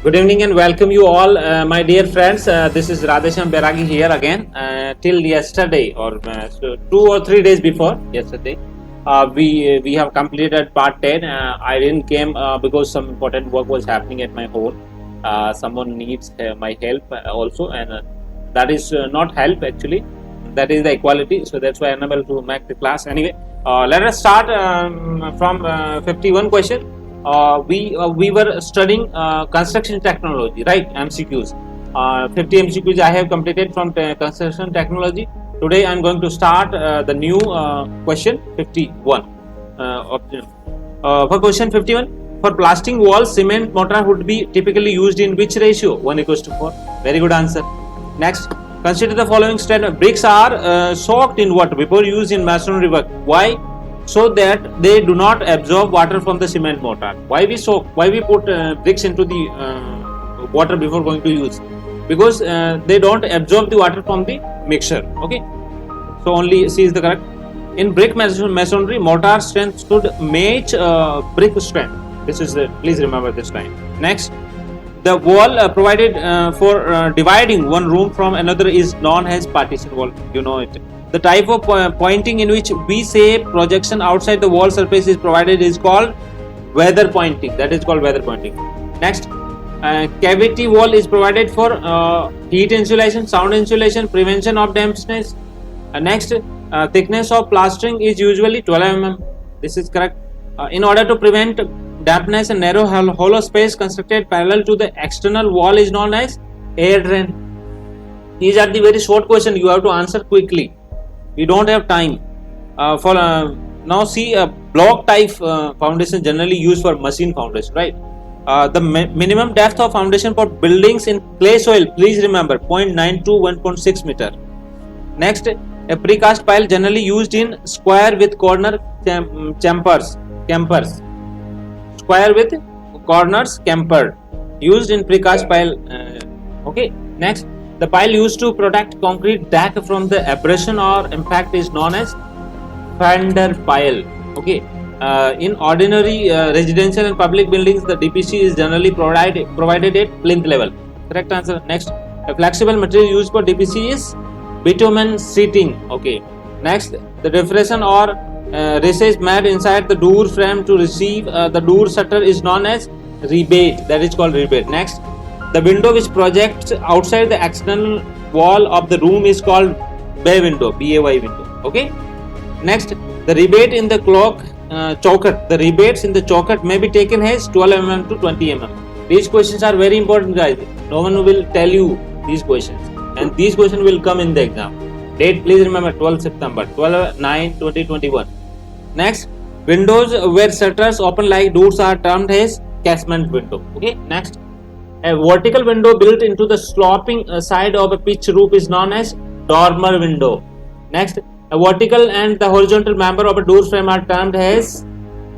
Good evening and welcome you all, my dear friends. This is Radhesham Beragi here again. Till yesterday, or so 2 or 3 days before yesterday, we have completed part 10. I didn't came because some important work was happening at my home. Someone needs my help also, and that is not help actually. That is the equality. So that's why I'm unable to make the class. Anyway, let us start from 51 question. We were studying construction technology, right? MCQs. 50 MCQs I have completed from construction technology. Today I am going to start the new question 51. For question 51, for plastering walls, cement mortar would be typically used in which ratio? 1:4. Very good answer. Next, consider the following statement. Bricks are soaked in water before use in masonry work. Why? So that they do not absorb water from the cement mortar. Why we soak? Why we put bricks into the water before going to use? Because they don't absorb the water from the mixture. Okay, so only C is the correct. In brick masonry, mortar strength should match brick strength. This is please remember this line. Next, the wall provided for dividing one room from another is known as partition wall. You know it. The type of pointing in which V-shaped projection outside the wall surface is provided is called weather pointing. That is called weather pointing. Next, cavity wall is provided for heat insulation, sound insulation, prevention of dampness. Next, thickness of plastering is usually 12 mm. This is correct. In order to prevent dampness, a narrow hollow space constructed parallel to the external wall is known as air drain. These are the very short questions you have to answer quickly. We don't have time for now. See, a block type foundation generally used for machine foundation, right? The minimum depth of foundation for buildings in clay soil, please remember, 0.9 to 1.6 meter. Next, a precast pile generally used in square with corner campers. Square with corners campered, used in precast pile. Okay. Next, the pile used to protect concrete deck from the abrasion or impact is known as fender pile. Okay. In ordinary residential and public buildings, the DPC is generally provided at plinth level. Correct answer. Next, a flexible material used for DPC is bitumen sheeting. Okay. Next, the depression or recess made inside the door frame to receive the door shutter is known as rebate. That is called rebate. Next, the window which projects outside the external wall of the room is called bay window, BAY window. Okay. Next, the rebate in the clock chocket. The rebates in the chocket may be taken as 12 mm to 20 mm. These questions are very important, guys. No one will tell you these questions, and these questions will come in the exam. Date, please remember, 12 September, 12/9/2021. Next, windows where shutters open like doors are termed as casement window. Okay. Next, a vertical window built into the sloping side of a pitch roof is known as dormer window. Next, a vertical and the horizontal member of a door frame are termed as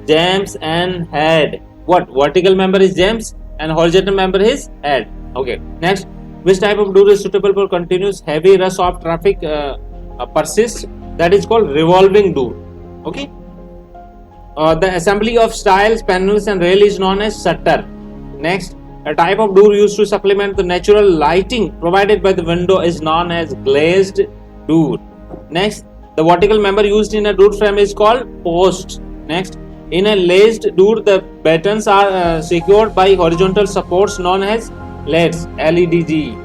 jambs and head. What? Vertical member is jambs and horizontal member is head. Okay. Next, which type of door is suitable for continuous heavy rush of traffic persists? That is called revolving door. Okay. The assembly of styles, panels and rail is known as shutter. Next, a type of door used to supplement the natural lighting provided by the window is known as glazed door. Next, the vertical member used in a door frame is called post. Next, in a glazed door, the battens are secured by horizontal supports known as LEDs, LEDG.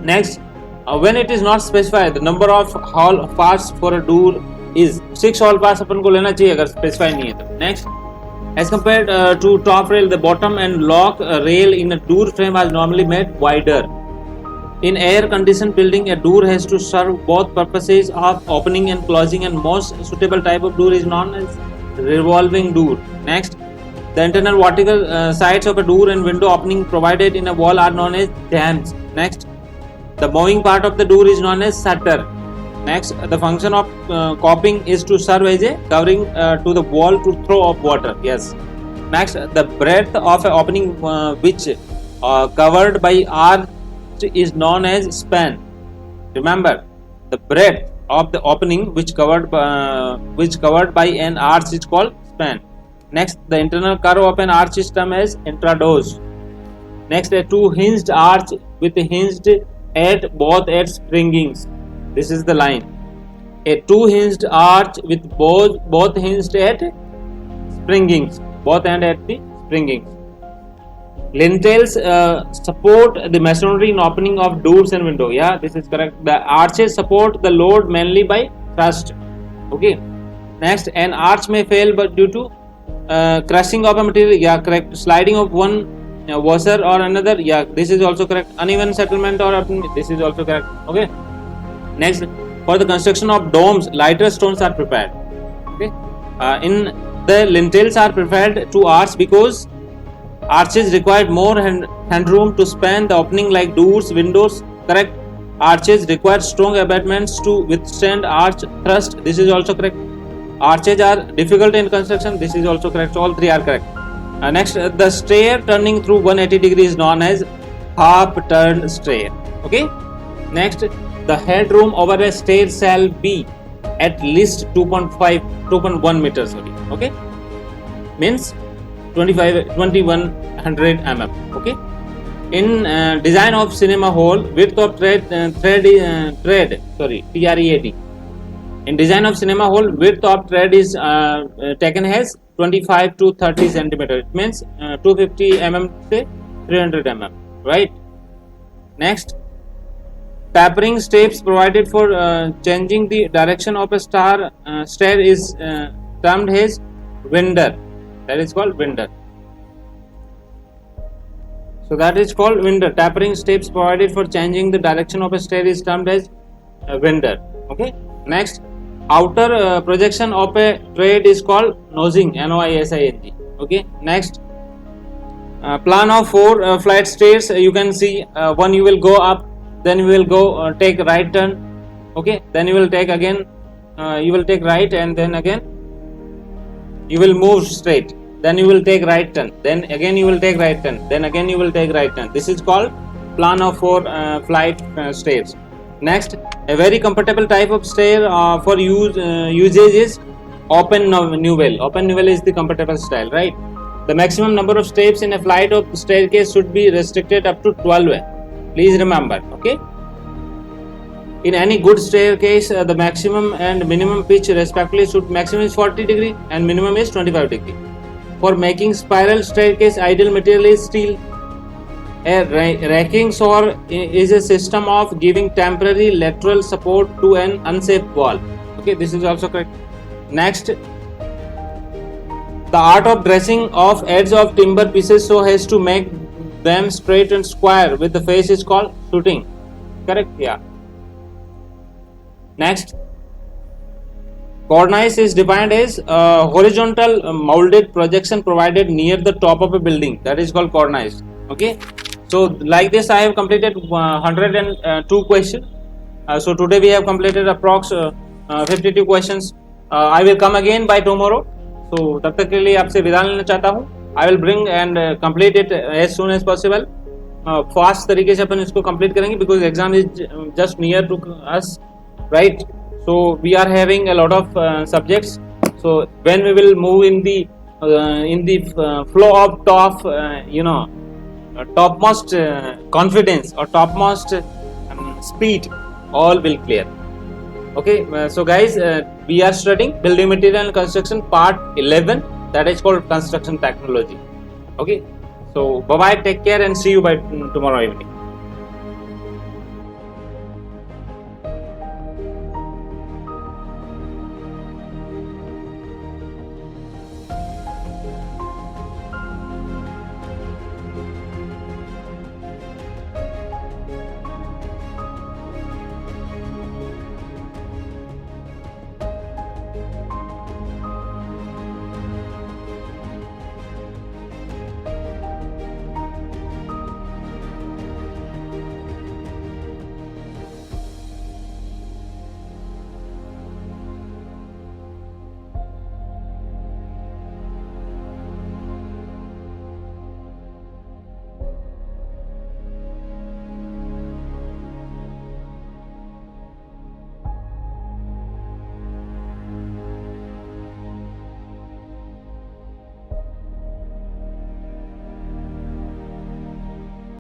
Next, when it is not specified, the number of hall parts for a door is 6 hall parts अपन को लेना चाहिए अगर specify नहीं है तो. Next, as compared to top rail, the bottom and lock rail in a door frame are normally made wider. In air-conditioned building, a door has to serve both purposes of opening and closing, and most suitable type of door is known as revolving door. Next, the internal vertical sides of a door and window opening provided in a wall are known as jambs. Next, the moving part of the door is known as shutter. Next, the function of coping is to serve as a covering to the wall to throw off water. Yes. Next, the breadth of an opening which covered by arch is known as span. Remember, the breadth of the opening which covered by an arch is called span. Next, the internal curve of an arch is termed as intrados. Next, a two hinged arch with hinged at both its springings. This is the line. A two hinged arch with both hinged at springings, both and at the springings. Lintels support the masonry in opening of doors and window. Yeah, this is correct. The arches support the load mainly by thrust. Okay. Next, an arch may fail but due to crushing of a material. Yeah, correct. Sliding of one washer or another. Yeah, this is also correct. Uneven settlement or this is also correct. Okay. Next, for the construction of domes, lighter stones are prepared. Okay. In the lintels are prepared to arch because arches required more handroom to span the opening like doors, windows. Correct. Arches require strong abutments to withstand arch thrust. This is also correct. Arches are difficult in construction. This is also correct. All three are correct. Next, the stair turning through 180 degrees is known as half turn stair. Okay. Next, the headroom over a stair shall be at least 2.1 meters. Sorry. Okay. Means 2100 mm. Okay. In design of cinema hall, width of thread TREAD. In design of cinema hall, width of thread is taken as 25 to 30 centimeter. It means 250 mm to 300 mm. Right. Next, tapering steps provided for changing the direction of a stair is termed as winder. That is called winder. So that is called winder. Tapering steps provided for changing the direction of a stair is termed as winder. Okay. Next, outer projection of a tread is called nosing. Noising. Okay. Next, plan of 4 flight stairs. You can see one you will go up, then you will go take right turn. Okay. Then you will take again. You will take right and then again you will move straight. Then you will take right turn. Then again you will take right turn. Then again you will take right turn. This is called plan of 4 flight stairs. Next, a very comfortable type of stair for usage is open newel. Open newel is the comfortable style, right? The maximum number of steps in a flight of staircase should be restricted up to 12. Please remember, okay? In any good staircase, the maximum and minimum pitch respectively should maximum is 40 degree and minimum is 25 degree. For making spiral staircase, ideal material is steel. A racking saw is a system of giving temporary lateral support to an unsafe wall. Okay, this is also correct. Next, the art of dressing of edges of timber pieces so as to make them straight and square with the face is called shooting. Correct? Yeah. Next, cornice is defined as horizontal molded projection provided near the top of a building. That is called cornice. Okay. So like this, I have completed 102 questions. So today we have completed approx 52 questions. I will come again by tomorrow. So तब तक के लिए आपसे विदा लेना चाहता हूँ. I will bring and complete it as soon as possible. Fast तरीके से अपन इसको complete करेंगे because exam is just near to us, right? So we are having a lot of subjects. So when we will move in the flow of topmost confidence or topmost speed, all will clear. Okay, so guys, we are studying building material and construction part 11, that is called construction technology. Okay, so bye bye, take care and see you by tomorrow evening.